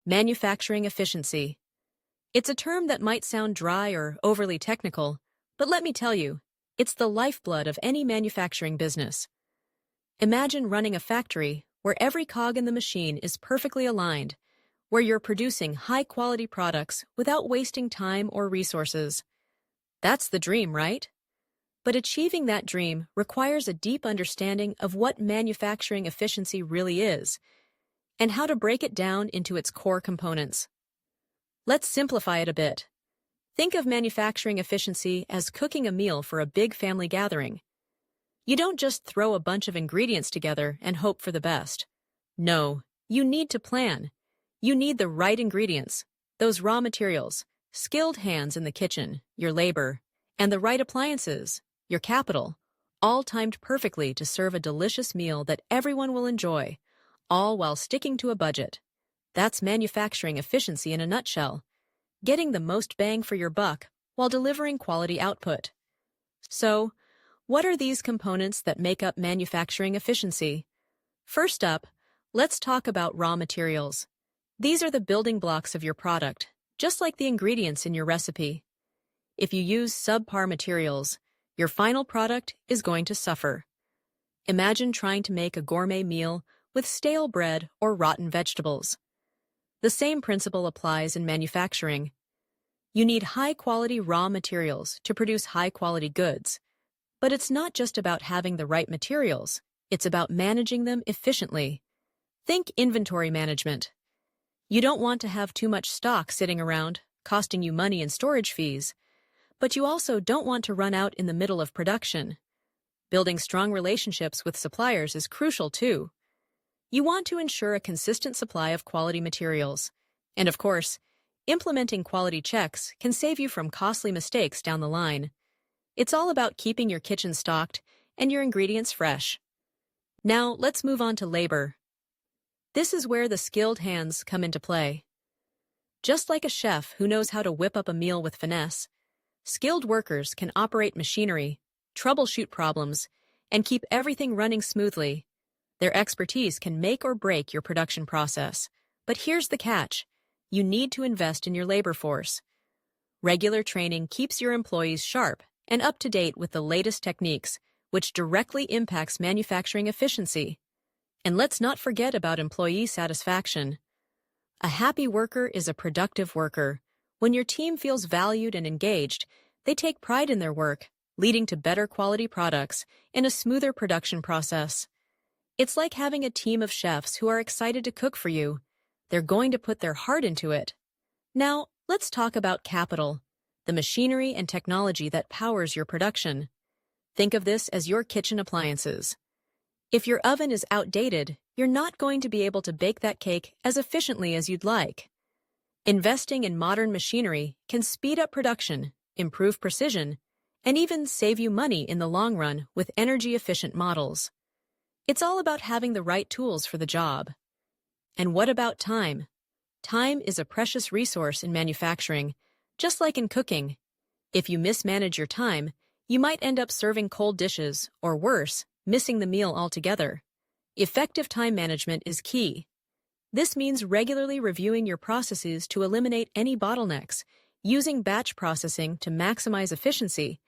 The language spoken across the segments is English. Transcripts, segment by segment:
Manufacturing efficiency. It's a term that might sound dry or overly technical, but let me tell you, it's the lifeblood of any manufacturing business. Imagine running a factory where every cog in the machine is perfectly aligned, where you're producing high-quality products without wasting time or resources. That's the dream, right? But achieving that dream requires a deep understanding of what manufacturing efficiency really is and how to break it down into its core components. Let's simplify it a bit. Think of manufacturing efficiency as cooking a meal for a big family gathering. You don't just throw a bunch of ingredients together and hope for the best. No, you need to plan. You need the right ingredients, those raw materials, skilled hands in the kitchen, your labor, and the right appliances, your capital, all timed perfectly to serve a delicious meal that everyone will enjoy, all while sticking to a budget. That's manufacturing efficiency in a nutshell, getting the most bang for your buck while delivering quality output. So, what are these components that make up manufacturing efficiency? First up, let's talk about raw materials. These are the building blocks of your product, just like the ingredients in your recipe. If you use subpar materials, your final product is going to suffer. Imagine trying to make a gourmet meal with stale bread or rotten vegetables. The same principle applies in manufacturing. You need high-quality raw materials to produce high-quality goods. But it's not just about having the right materials, it's about managing them efficiently. Think inventory management. You don't want to have too much stock sitting around, costing you money in storage fees, but you also don't want to run out in the middle of production. Building strong relationships with suppliers is crucial too. You want to ensure a consistent supply of quality materials. And of course, implementing quality checks can save you from costly mistakes down the line. It's all about keeping your kitchen stocked and your ingredients fresh. Now, let's move on to labor. This is where the skilled hands come into play. Just like a chef who knows how to whip up a meal with finesse, skilled workers can operate machinery, troubleshoot problems, and keep everything running smoothly. Their expertise can make or break your production process. But here's the catch. You need to invest in your labor force. Regular training keeps your employees sharp and up to date with the latest techniques, which directly impacts manufacturing efficiency. And let's not forget about employee satisfaction. A happy worker is a productive worker. When your team feels valued and engaged, they take pride in their work, leading to better quality products and a smoother production process. It's like having a team of chefs who are excited to cook for you. They're going to put their heart into it. Now, let's talk about capital, the machinery and technology that powers your production. Think of this as your kitchen appliances. If your oven is outdated, you're not going to be able to bake that cake as efficiently as you'd like. Investing in modern machinery can speed up production, improve precision, and even save you money in the long run with energy-efficient models. It's all about having the right tools for the job. And what about time? Time is a precious resource in manufacturing, just like in cooking. If you mismanage your time, you might end up serving cold dishes, or worse, missing the meal altogether. Effective time management is key. This means regularly reviewing your processes to eliminate any bottlenecks, using batch processing to maximize efficiency,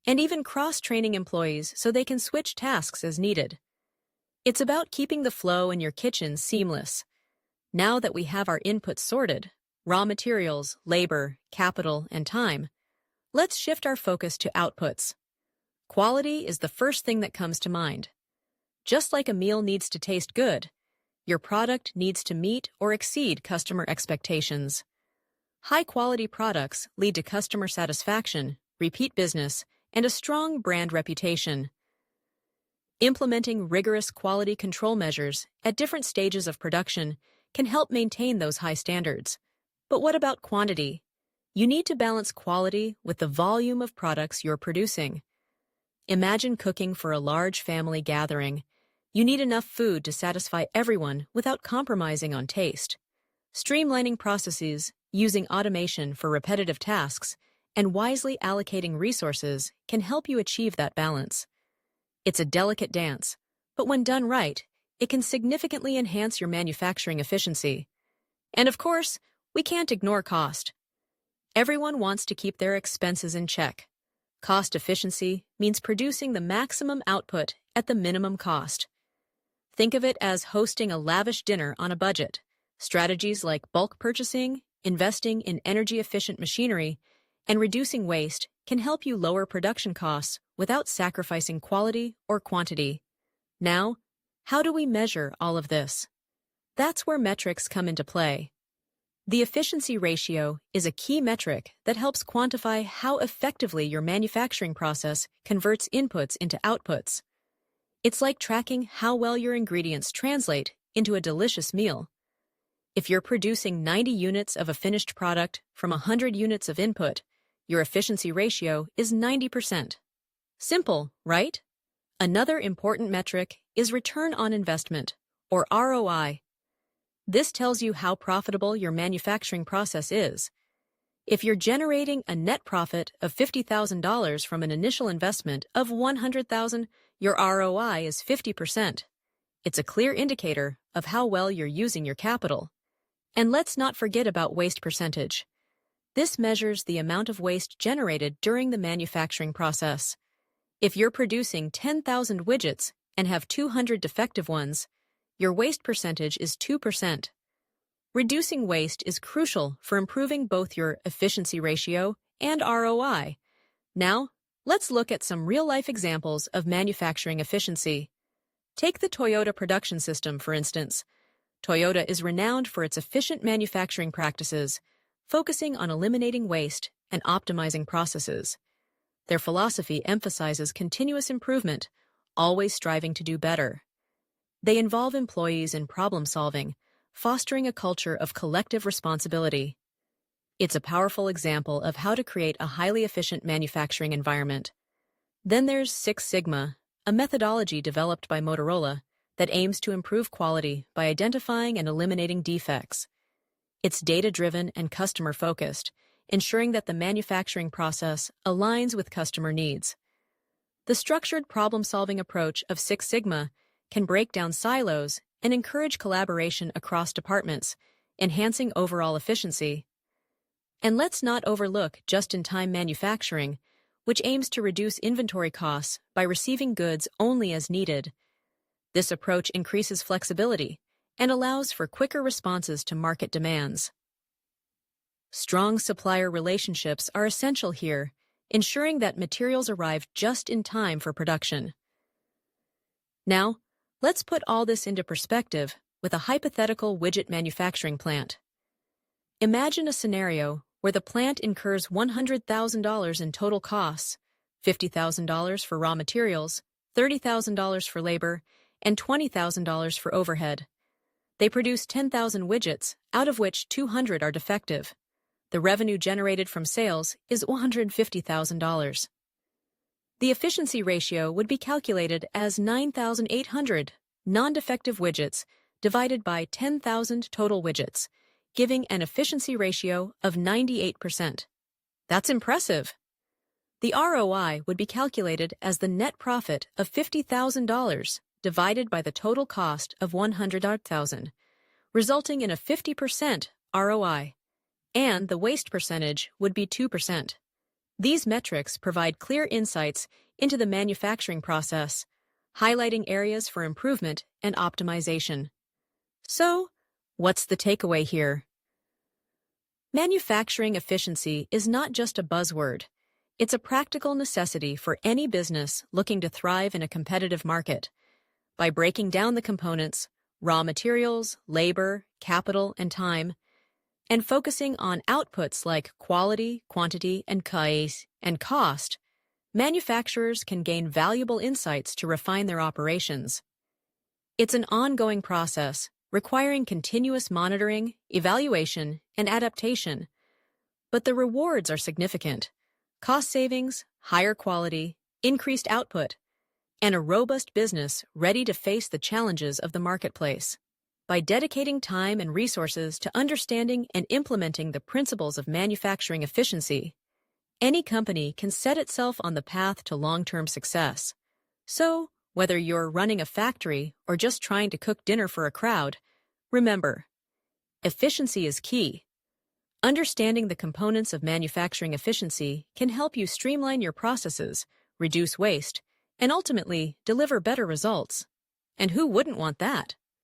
and even cross-training employees so they can switch tasks as needed. It's about keeping the flow in your kitchen seamless. Now that we have our inputs sorted, raw materials, labor, capital, and time, let's shift our focus to outputs. Quality is the first thing that comes to mind. Just like a meal needs to taste good, your product needs to meet or exceed customer expectations. High-quality products lead to customer satisfaction, repeat business, and a strong brand reputation. Implementing rigorous quality control measures at different stages of production can help maintain those high standards. But what about quantity? You need to balance quality with the volume of products you're producing. Imagine cooking for a large family gathering. You need enough food to satisfy everyone without compromising on taste. Streamlining processes, using automation for repetitive tasks, and wisely allocating resources can help you achieve that balance. It's a delicate dance, but when done right, it can significantly enhance your manufacturing efficiency. And of course, we can't ignore cost. Everyone wants to keep their expenses in check. Cost efficiency means producing the maximum output at the minimum cost. Think of it as hosting a lavish dinner on a budget. Strategies like bulk purchasing, investing in energy-efficient machinery, and reducing waste can help you lower production costs without sacrificing quality or quantity. Now, how do we measure all of this? That's where metrics come into play. The efficiency ratio is a key metric that helps quantify how effectively your manufacturing process converts inputs into outputs. It's like tracking how well your ingredients translate into a delicious meal. If you're producing 90 units of a finished product from 100 units of input, your efficiency ratio is 90%. Simple, right? Another important metric is return on investment, or ROI. This tells you how profitable your manufacturing process is. If you're generating a net profit of $50,000 from an initial investment of $100,000, your ROI is 50%. It's a clear indicator of how well you're using your capital. And let's not forget about waste percentage. This measures the amount of waste generated during the manufacturing process. If you're producing 10,000 widgets and have 200 defective ones, your waste percentage is 2%. Reducing waste is crucial for improving both your efficiency ratio and ROI. Now, let's look at some real-life examples of manufacturing efficiency. Take the Toyota production system, for instance. Toyota is renowned for its efficient manufacturing practices, focusing on eliminating waste and optimizing processes. Their philosophy emphasizes continuous improvement, always striving to do better. They involve employees in problem-solving, fostering a culture of collective responsibility. It's a powerful example of how to create a highly efficient manufacturing environment. Then there's Six Sigma, a methodology developed by Motorola that aims to improve quality by identifying and eliminating defects. It's data-driven and customer-focused, ensuring that the manufacturing process aligns with customer needs. The structured problem-solving approach of Six Sigma can break down silos and encourage collaboration across departments, enhancing overall efficiency. And let's not overlook just-in-time manufacturing, which aims to reduce inventory costs by receiving goods only as needed. This approach increases flexibility and allows for quicker responses to market demands. Strong supplier relationships are essential here, ensuring that materials arrive just in time for production. Now, let's put all this into perspective with a hypothetical widget manufacturing plant. Imagine a scenario where the plant incurs $100,000 in total costs, $50,000 for raw materials, $30,000 for labor, and $20,000 for overhead. They produce 10,000 widgets, out of which 200 are defective. The revenue generated from sales is $150,000. The efficiency ratio would be calculated as 9,800 non-defective widgets divided by 10,000 total widgets, giving an efficiency ratio of 98%. That's impressive. The ROI would be calculated as the net profit of $50,000 divided by the total cost of $100,000, resulting in a 50% ROI, and the waste percentage would be 2%. These metrics provide clear insights into the manufacturing process, highlighting areas for improvement and optimization. So, what's the takeaway here? Manufacturing efficiency is not just a buzzword. It's a practical necessity for any business looking to thrive in a competitive market. By breaking down the components, raw materials, labor, capital, and time, and focusing on outputs like quality, quantity, and cost, manufacturers can gain valuable insights to refine their operations. It's an ongoing process, requiring continuous monitoring, evaluation, and adaptation. But the rewards are significant: cost savings, higher quality, increased output, and a robust business ready to face the challenges of the marketplace. By dedicating time and resources to understanding and implementing the principles of manufacturing efficiency, any company can set itself on the path to long-term success. So, whether you're running a factory or just trying to cook dinner for a crowd, remember, Efficiency is key. Understanding the components of manufacturing efficiency can help you streamline your processes, reduce waste, and ultimately deliver better results. And who wouldn't want that?